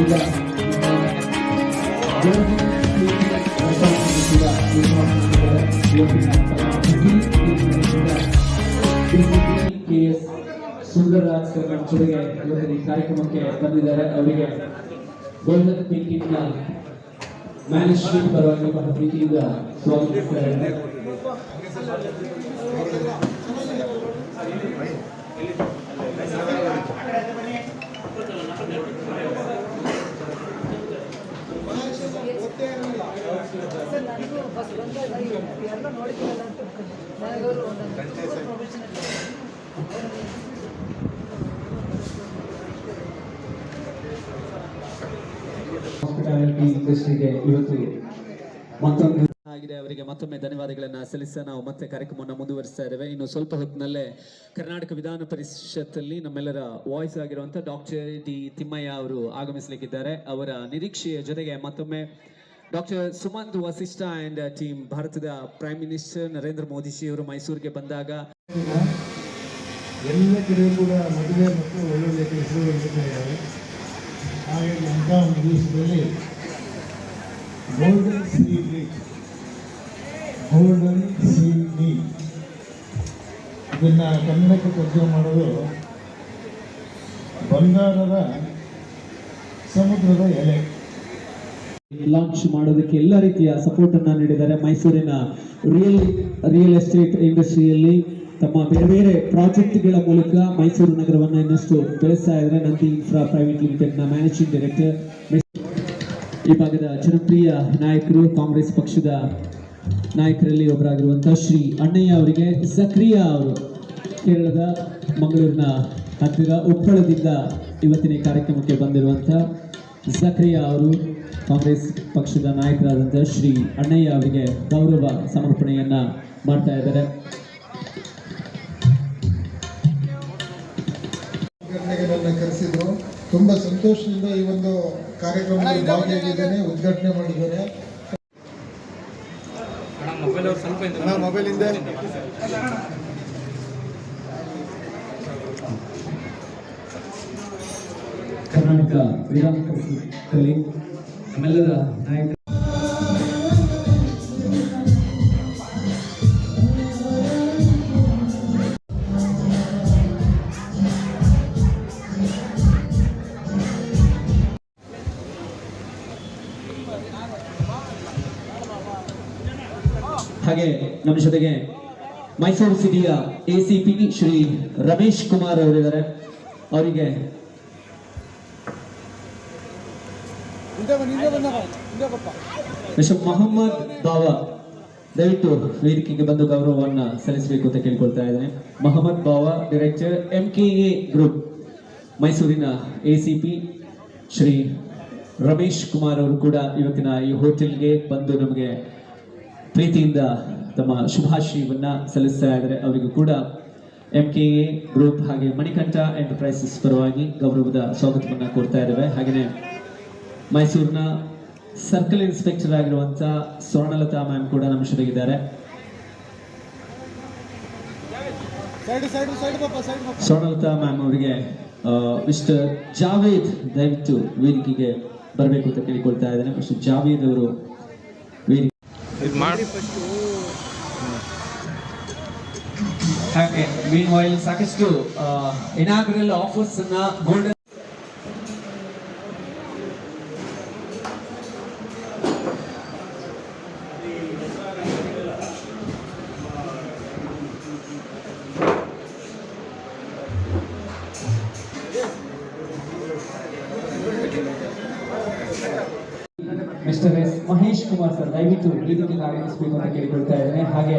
ಈಗ KS ಸುಂದರರಾಜ್ ಜೊತೆಗೆ ಇವತ್ತಿನ ಈ ಕಾರ್ಯಕ್ರಮಕ್ಕೆ ಬಂದಿದ್ದಾರೆ. ಅವರಿಗೆ ಗೋಲ್ಡನ್ ಪಿಂಕಿನ ಮ್ಯಾನೇಜ್ಮೆಂಟ್ ಪರವಾಗಿ ಬಹಳ ಪ್ರೀತಿಯಿಂದ ಸ್ವಾಗತಿಸ್ತಾರೆ. ಹಾಸ್ಪಿಟಾಲಿಟಿ ಇಂಡಸ್ಟ್ರಿಗೆ ಇವತ್ತು ಮತ್ತೊಂದು ಆಗಿದೆ. ಅವರಿಗೆ ಮತ್ತೊಮ್ಮೆ ಧನ್ಯವಾದಗಳನ್ನು ಸಲ್ಲಿಸ ನಾವು ಮತ್ತೆ ಕಾರ್ಯಕ್ರಮವನ್ನು ಮುಂದುವರಿಸ್ತಾ ಇದ್ದೇವೆ. ಇನ್ನು ಸ್ವಲ್ಪ ಹೊತ್ತಿನಲ್ಲೇ ಕರ್ನಾಟಕ ವಿಧಾನ ಪರಿಷತ್ತಲ್ಲಿ ನಮ್ಮೆಲ್ಲರ ವಾಯ್ಸ್ ಆಗಿರುವಂತಹ ಡಾಕ್ಟರ್ ಡಿ ತಿಮ್ಮಯ್ಯ ಅವರು ಆಗಮಿಸಲಿಕ್ಕಿದ್ದಾರೆ. ಅವರ ನಿರೀಕ್ಷೆಯ ಜೊತೆಗೆ ಮತ್ತೊಮ್ಮೆ doctor Sumanth Vasishta and team, ಭಾರತದ ಪ್ರೈಮ್ ಮಿನಿಸ್ಟರ್ ನರೇಂದ್ರ ಮೋದಿ ಜಿ ಅವರು ಮೈಸೂರಿಗೆ ಬಂದಾಗ ಎಲ್ಲ ಕಡೆ ಕೂಡ ಮದುವೆ ಮತ್ತು ಒಳ್ಳೊಳ್ಳೆ ಕೆಲಸಗಳು ನಡೀತಾ ಇದ್ದಾವೆ. ಹಾಗಾಗಿ ಅಂಥ ಒಂದು ದಿವಸದಲ್ಲಿ ಗೋಲ್ಡನ್ ಸಿ ಲೀಗ್ ಇದನ್ನು ಕನ್ನಡಕ್ಕೆ ತರ್ಜುಮೆ ಮಾಡೋದು ಬಂಗಾರದ ಸಮುದ್ರದ ಎಲೆ. ಲಾಂಚ್ ಮಾಡೋದಕ್ಕೆ ಎಲ್ಲ ರೀತಿಯ ಸಪೋರ್ಟ್ ಅನ್ನ ನೀಡಿದ್ದಾರೆ. ಮೈಸೂರಿನ ರಿಯಲ್ ಎಸ್ಟೇಟ್ ಇಂಡಸ್ಟ್ರಿಯಲ್ಲಿ ತಮ್ಮ ಬೇರೆ ಬೇರೆ ಪ್ರಾಜೆಕ್ಟ್ಗಳ ಮೂಲಕ ಮೈಸೂರು ನಗರವನ್ನು ಇನ್ನಷ್ಟು ಬೆಳೆಸ್ತಾ ಇದ್ದಾರೆ. ನಂದಿ ಇನ್ಫ್ರಾ ಪ್ರೈವೇಟ್ ಲಿಮಿಟೆಡ್ನ ಮ್ಯಾನೇಜಿಂಗ್ ಡೈರೆಕ್ಟರ್, ಈ ಭಾಗದ ಜನಪ್ರಿಯ ನಾಯಕರು, ಕಾಂಗ್ರೆಸ್ ಪಕ್ಷದ ನಾಯಕರಲ್ಲಿ ಒಬ್ಬರಾಗಿರುವಂತಹ ಶ್ರೀ ಅಣ್ಣಯ್ಯ ಅವರಿಗೆ ಝಕ್ರಿಯಾ ಅವರು ಕೇರಳದ ಮಂಗಳೂರಿನ ಹತ್ತಿರ ಉಪ್ಪಳದಿಂದ ಇವತ್ತಿನ ಕಾರ್ಯಕ್ರಮಕ್ಕೆ ಬಂದಿರುವಂತಹ ಝಕ್ರಿಯಾ ಅವರು ಕಾಂಗ್ರೆಸ್ ಪಕ್ಷದ ನಾಯಕರಾದಂತಹ ಶ್ರೀ ಅಣ್ಣಯ್ಯ ಅವರಿಗೆ ಗೌರವ ಸಮರ್ಪಣೆಯನ್ನ ಮಾಡ್ತಾ ಇದ್ದಾರೆ. ಕರೆಸಿದ್ರು, ತುಂಬಾ ಸಂತೋಷದಿಂದ ಈ ಒಂದು ಕಾರ್ಯಕ್ರಮದಲ್ಲಿ ಭಾಗಿಯಾಗಿದ್ದೇನೆ, ಉದ್ಘಾಟನೆ ಮಾಡಿದ್ದೇನೆ. ಮೊಬೈಲಿಂದ ಕರ್ನಾಟಕ ವಿಧಾನ ಪರಿಷತ್ತಲ್ಲಿ ನಮ್ಮೆಲ್ಲರ ನಾಯಕರು ಹಾಗೆ ನಮ್ಮ ಜೊತೆಗೆ ಮೈಸೂರು ಸಿಟಿಯ ACP ಶ್ರೀ ರಮೇಶ್ ಕುಮಾರ್ ಅವರಿದ್ದಾರೆ. ಅವರಿಗೆ ಮಿಸ್ಟರ್ ಮೊಹಮ್ಮದ್ ಬಾವಾ ದಯವಿಟ್ಟು ವೇದಿಕೆಗೆ ಬಂದು ಗೌರವವನ್ನು ಸಲ್ಲಿಸಬೇಕು ಅಂತ ಕೇಳ್ಕೊಳ್ತಾ ಇದ್ದೇನೆ. ಮೊಹಮ್ಮದ್ ಬಾವಾ, ಡೈರೆಕ್ಟರ್ MKA ಗ್ರೂಪ್, ಮೈಸೂರಿನ ACP ಶ್ರೀ ರಮೇಶ್ ಕುಮಾರ್ ಅವರು ಕೂಡ ಇವತ್ತಿನ ಈ ಹೋಟೆಲ್ಗೆ ಬಂದು ನಮಗೆ ಪ್ರೀತಿಯಿಂದ ತಮ್ಮ ಶುಭಾಶಯವನ್ನ ಸಲ್ಲಿಸ್ತಾ ಇದ್ದಾರೆ. ಅವರಿಗೂ ಕೂಡ MKA ಗ್ರೂಪ್ ಹಾಗೆ ಮಣಿಕಂಠ ಎಂಟರ್ಪ್ರೈಸಸ್ ಪರವಾಗಿ ಗೌರವದ ಸ್ವಾಗತವನ್ನ ಕೋರ್ತಾ ಇದ್ದೇವೆ. ಹಾಗೆಯೇ ಮೈಸೂರಿನ ಸರ್ಕಲ್ ಇನ್ಸ್ಪೆಕ್ಟರ್ ಆಗಿರುವಂತಹ ಸ್ವರ್ಣಲತಾ ಮ್ಯಾಮ್ ಕೂಡ ನಮ್ಮ ಜೊತೆಗಿದ್ದಾರೆ. ಸ್ವರ್ಣಲತಾ ಮ್ಯಾಮ್ ಅವರಿಗೆ ಮಿಸ್ಟರ್ ಜಾವೇದ್ ದಯವಿಟ್ಟು ವೇದಿಕೆಗೆ ಬರಬೇಕು ಅಂತ ಕೇಳಿಕೊಳ್ತಾ ಇದ್ದೇನೆ. ಮಿಸ್ಟರ್ ಜಾವೇದ್ ಅವರು ವೇದಿಕೆ ಹಾಗೆ ಮೀನ್ವೈಲ್ ಸಾಕಷ್ಟು ಇನಾಗ್ರಲ್ ಆಫರ್ಸ್ ಅನ್ನ golden mister S Mahesh Kumar sir ದಯವಿಟ್ಟು ವೇದಿಕೆಗೆ ಆಗಮಿಸಬೇಕು ಅಂತ ಕೇಳಿಕೊಳ್ತಾ ಇದ್ದೇನೆ. ಹಾಗೆ